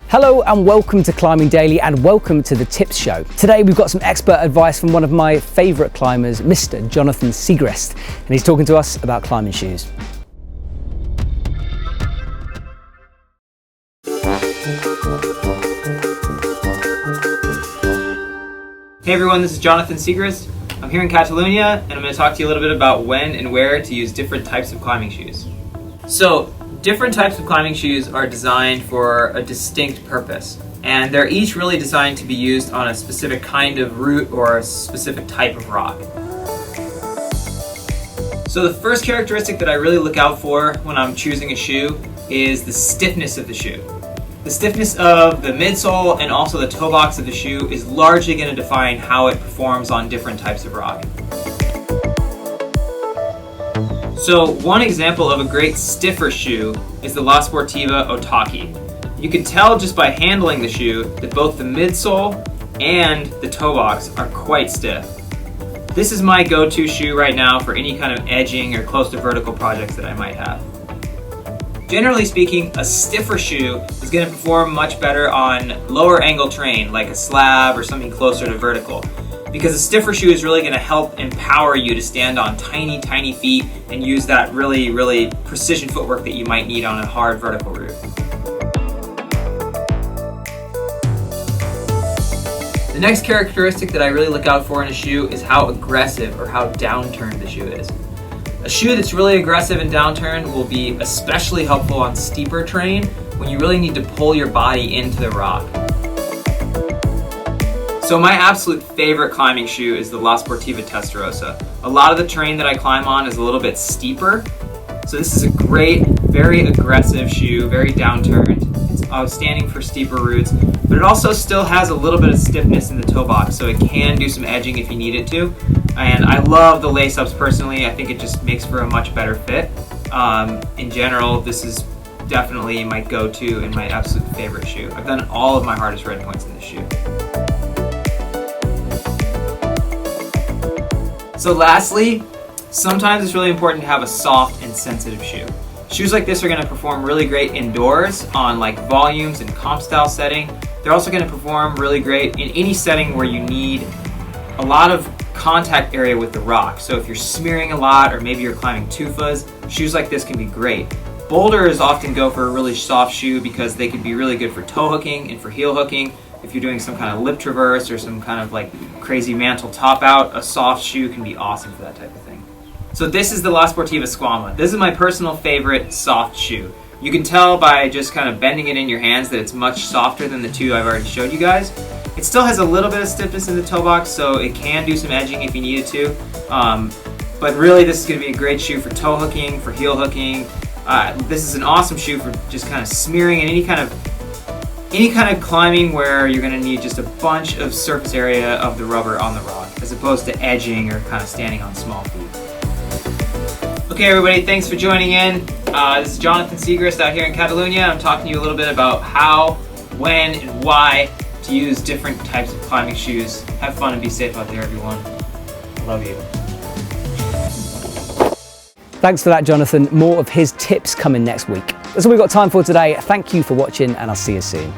Hello and welcome to Climbing Daily and welcome to the Tips Show. Today we've got some expert advice from one of my favourite climbers, Mr. Jonathan Siegrist, and he's talking to us about climbing shoes. Hey everyone, this is Jonathan Siegrist. I'm here in Catalonia and I'm going to talk to you a little bit about when and where to use different types of climbing shoes. So, different types of climbing shoes are designed for a distinct purpose, and they're each really designed to be used on a specific kind of route or a specific type of rock. So the first characteristic that I really look out for when I'm choosing a shoe is the stiffness of the shoe. The stiffness of the midsole and also the toe box of the shoe is largely going to define how it performs on different types of rock. So one example of a great stiffer shoe is the Sportiva Otaki. You can tell just by handling the shoe that both the midsole and the toe box are quite stiff. This is my go-to shoe right now for any kind of edging or close to vertical projects that I might have. Generally speaking, a stiffer shoe is going to perform much better on lower angle terrain like a slab or something closer to vertical, because a stiffer shoe is really going to help empower you to stand on tiny feet and use that really precision footwork that you might need on a hard vertical route. The next characteristic that I really look out for in a shoe is how aggressive or how downturned the shoe is. A shoe that's really aggressive and downturned will be especially helpful on steeper terrain when you really need to pull your body into the rock. So my absolute favorite climbing shoe is the Sportiva Testarossa. A lot of the terrain that I climb on is a little bit steeper, so this is a great, very aggressive shoe, very downturned. It's outstanding for steeper routes, but it also still has a little bit of stiffness in the toe box, so it can do some edging if you need it to. And I love the lace-ups personally. I think it just makes for a much better fit. In general, this is definitely my go-to and my absolute favorite shoe. I've done all of my hardest red points in this shoe. So lastly, sometimes it's really important to have a soft and sensitive shoe. Shoes like this are going to perform really great indoors on like volumes and comp style setting. They're also going to perform really great in any setting where you need a lot of contact area with the rock. So if you're smearing a lot or maybe you're climbing tufas, shoes like this can be great. Boulders often go for a really soft shoe because they can be really good for toe hooking and for heel hooking. If you're doing some kind of lip traverse or some kind of like crazy mantle top out, a soft shoe can be awesome for that type of thing. So this is the Sportiva Skwama. This is my personal favorite soft shoe. You can tell by just kind of bending it in your hands that it's much softer than the two I've already showed you guys. It still has a little bit of stiffness in the toe box, so it can do some edging if you needed to. But really this is going to be a great shoe for toe hooking, for heel hooking. This is an awesome shoe for just kind of smearing and any kind of climbing where you're going to need just a bunch of surface area of the rubber on the rock, as opposed to edging or kind of standing on small feet. Okay everybody, thanks for joining in. This is Jonathan Siegrist out here in Catalonia. I'm talking to you a little bit about how, when, and why to use different types of climbing shoes. Have fun and be safe out there, everyone. I love you. Thanks for that, Jonathan. More of his tips coming next week. That's all we've got time for today. Thank you for watching and I'll see you soon.